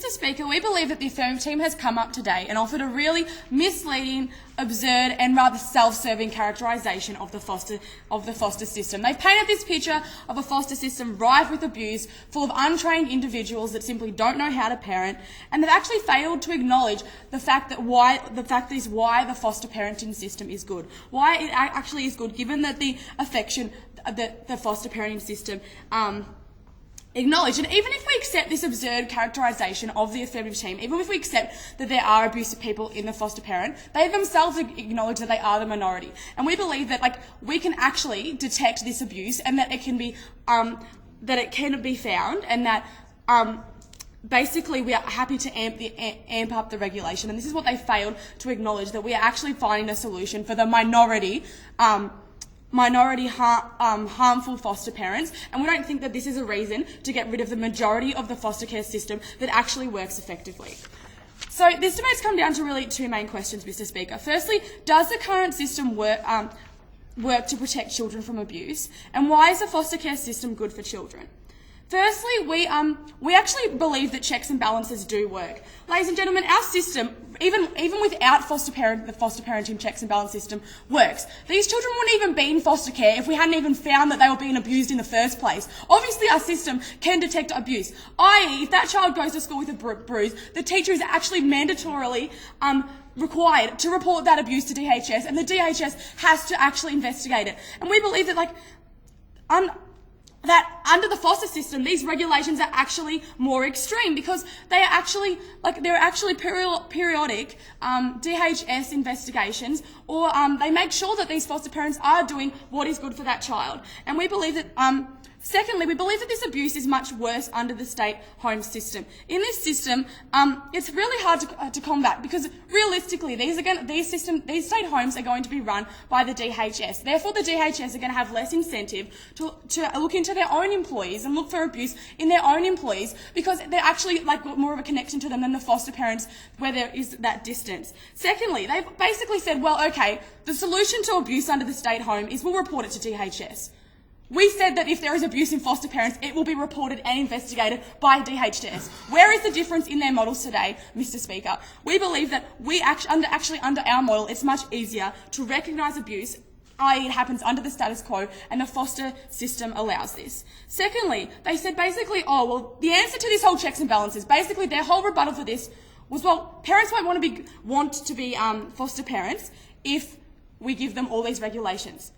Mr. Speaker, we believe that the Affirmative team has come up today and offered a really misleading, absurd and rather self-serving characterisation of the foster system. They've painted this picture of a foster system rife with abuse, full of untrained individuals that simply don't know how to parent, and they've actually failed to acknowledge the fact why the foster parenting system is good. Why it actually is good, given that the affection that the foster parenting system acknowledge. And even if we accept this absurd characterisation of the Affirmative team, even if we accept that there are abusive people in the foster parent, they themselves acknowledge that they are the minority. And we believe that we can actually detect this abuse, and that it can be found, and that basically we are happy to amp up the regulation. And this is what they failed to acknowledge, that we are actually finding a solution for the harmful foster parents, and we don't think that this is a reason to get rid of the majority of the foster care system that actually works effectively. So this debate's come down to really two main questions, Mr. Speaker. Firstly, does the current system work to protect children from abuse, and why is the foster care system good for children? Firstly, we actually believe that checks and balances do work. Ladies and gentlemen, our system, even without the foster parenting checks and balance system, works. These children wouldn't even be in foster care if we hadn't even found that they were being abused in the first place. Obviously, our system can detect abuse, i.e. if that child goes to school with a bruise, the teacher is actually mandatorily required to report that abuse to DHS, and the DHS has to actually investigate it. And we believe that that under the foster system, these regulations are actually more extreme, because they are actually periodic DHS investigations, or they make sure that these foster parents are doing what is good for that child. And we believe that secondly, we believe that this abuse is much worse under the state home system. In this system, it's really hard to combat, because realistically, these state homes are going to be run by the DHS. Therefore, the DHS are going to have less incentive to look into their own employees and look for abuse in their own employees, because they're actually got more of a connection to them than the foster parents, where there is that distance. Secondly, they've basically said, well, okay, the solution to abuse under the state home is we'll report it to DHS. We said that if there is abuse in foster parents, it will be reported and investigated by DHS. Where is the difference in their models today, Mr. Speaker? We believe that under our model, it's much easier to recognise abuse, i.e. it happens under the status quo, and the foster system allows this. Secondly, they said basically, oh, well, the answer to this whole checks and balances, basically their whole rebuttal for this was, well, parents won't want to be foster parents if we give them all these regulations.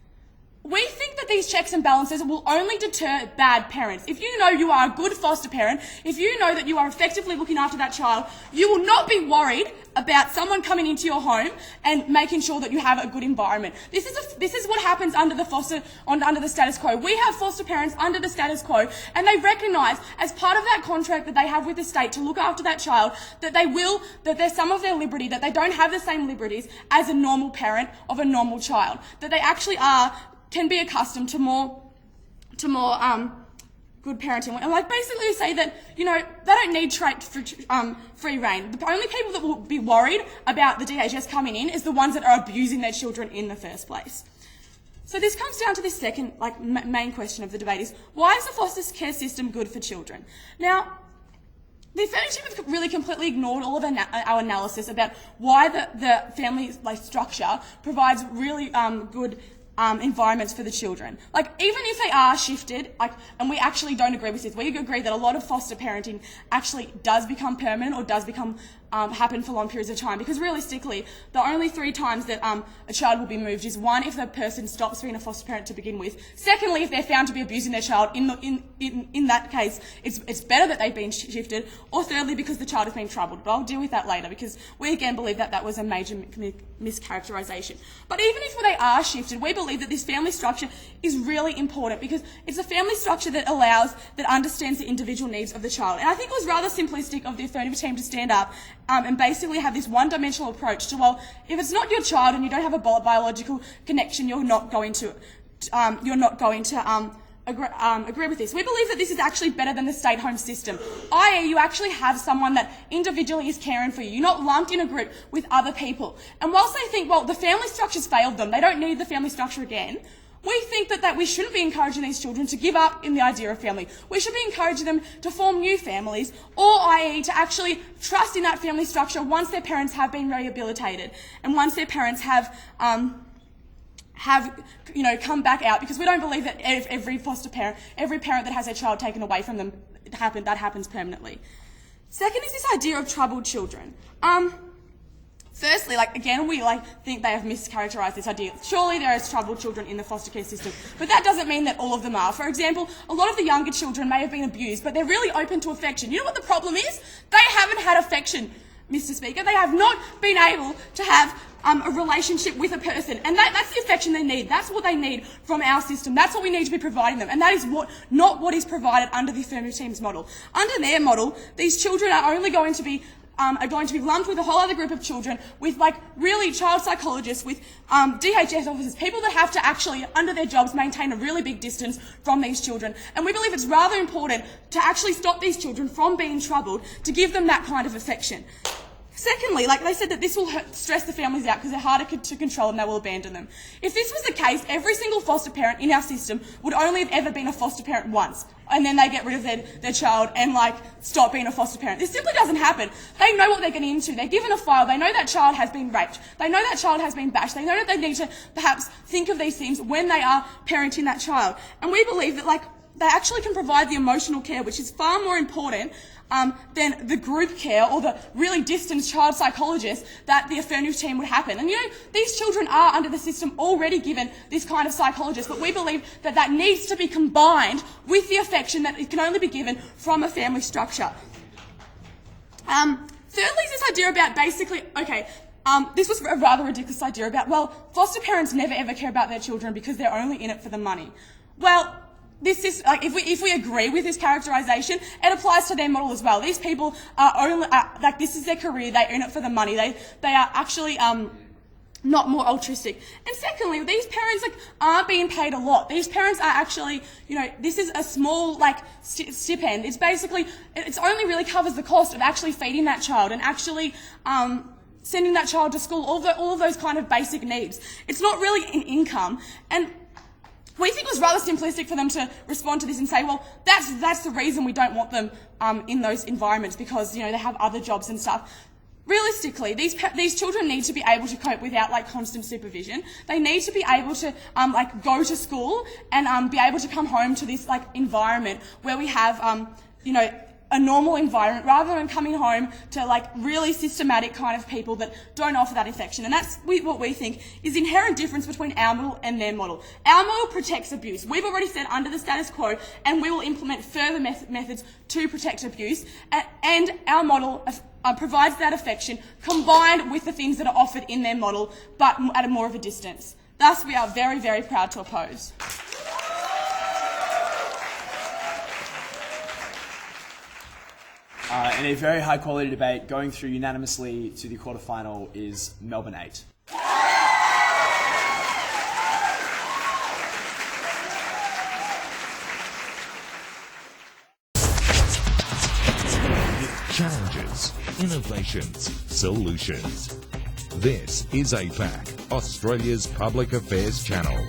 We think that these checks and balances will only deter bad parents. If you know you are a good foster parent, if you know that you are effectively looking after that child, you will not be worried about someone coming into your home and making sure that you have a good environment. This is what happens under the status quo. We have foster parents under the status quo, and they recognise, as part of that contract that they have with the state to look after that child, that there's some of their liberty, that they don't have the same liberties as a normal parent of a normal child, that they actually can be accustomed to more good parenting. And basically say that, they don't need free reign. The only people that will be worried about the DHS coming in is the ones that are abusing their children in the first place. So this comes down to this second main question of the debate, is why is the foster care system good for children? Now, the Affirmative have really completely ignored all of our analysis about why the family structure provides really good environments for the children. Even if they are shifted, and we actually don't agree with this, we agree that a lot of foster parenting actually does become permanent, or does become happen for long periods of time, because realistically, the only 3 times that a child will be moved is, one, if the person stops being a foster parent to begin with. Secondly, if they're found to be abusing their child, in that case, it's better that they've been shifted. Or thirdly, because the child has been troubled. But I'll deal with that later, because we again believe that was a major mischaracterisation. But even if they are shifted, we believe that this family structure is really important, because it's a family structure that understands the individual needs of the child. And I think it was rather simplistic of the Affirmative team to stand up and basically have this one-dimensional approach to, well, if it's not your child and you don't have a biological connection, you're not going to agree with this. We believe that this is actually better than the state home system, i.e. you actually have someone that individually is caring for you. You're not lumped in a group with other people. And whilst they think, well, the family structure's failed them, they don't need the family structure again, We think that we shouldn't be encouraging these children to give up in the idea of family. We should be encouraging them to form new families, or i.e. to actually trust in that family structure once their parents have been rehabilitated and once their parents have come back out, because we don't believe that every parent that has their child taken away from them, that happens permanently. Second is this idea of troubled children. Firstly, again, we think they have mischaracterized this idea. Surely there is troubled children in the foster care system, but that doesn't mean that all of them are. For example, a lot of the younger children may have been abused, but they're really open to affection. You know what the problem is? They haven't had affection, Mr. Speaker. They have not been able to have a relationship with a person, and that's the affection they need. That's what they need from our system. That's what we need to be providing them, and that is not what is provided under the Affirmative team's model. Under their model, these children are only going to be lumped with a whole other group of children, with really child psychologists, with DHS officers, people that have to actually, under their jobs, maintain a really big distance from these children. And we believe it's rather important to actually stop these children from being troubled, to give them that kind of affection. Secondly, they said that this will stress the families out because they're harder to control and they will abandon them. If this was the case, every single foster parent in our system would only have ever been a foster parent once, and then they get rid of their child and stop being a foster parent. This simply doesn't happen. They know what they're getting into. They're given a file. They know that child has been raped. They know that child has been bashed. They know that they need to perhaps think of these things when they are parenting that child. And we believe that they actually can provide the emotional care, which is far more important than the group care or the really distant child psychologist that the Affirmative team would happen. And these children are under the system already given this kind of psychologist, but we believe that needs to be combined with the affection that it can only be given from a family structure. Thirdly is this idea about this was a rather ridiculous idea about, foster parents never ever care about their children because they're only in it for the money. Well, this is if we agree with this characterization, it applies to their model as well. These people are only this is their career. They earn it for the money. They are actually not more altruistic. And secondly, these parents aren't being paid a lot. These parents are actually, this is a small stipend. It's only really covers the cost of actually feeding that child and actually sending that child to school. All of those kind of basic needs. It's not really an income. And we think it was rather simplistic for them to respond to this and say, well, that's the reason we don't want them in those environments, because they have other jobs and stuff. Realistically, these children need to be able to cope without constant supervision. They need to be able to go to school and be able to come home to this environment where we have a normal environment, rather than coming home to really systematic kind of people that don't offer that affection. And that's what we think is the inherent difference between our model and their model. Our model protects abuse. We've already said under the status quo, and we will implement further methods to protect abuse. And our model provides that affection combined with the things that are offered in their model, but at a more of a distance. Thus, we are very, very proud to oppose. In a very high quality debate, going through unanimously to the quarterfinal is Melbourne 8. Challenges, innovations, solutions. This is APAC, Australia's public affairs channel.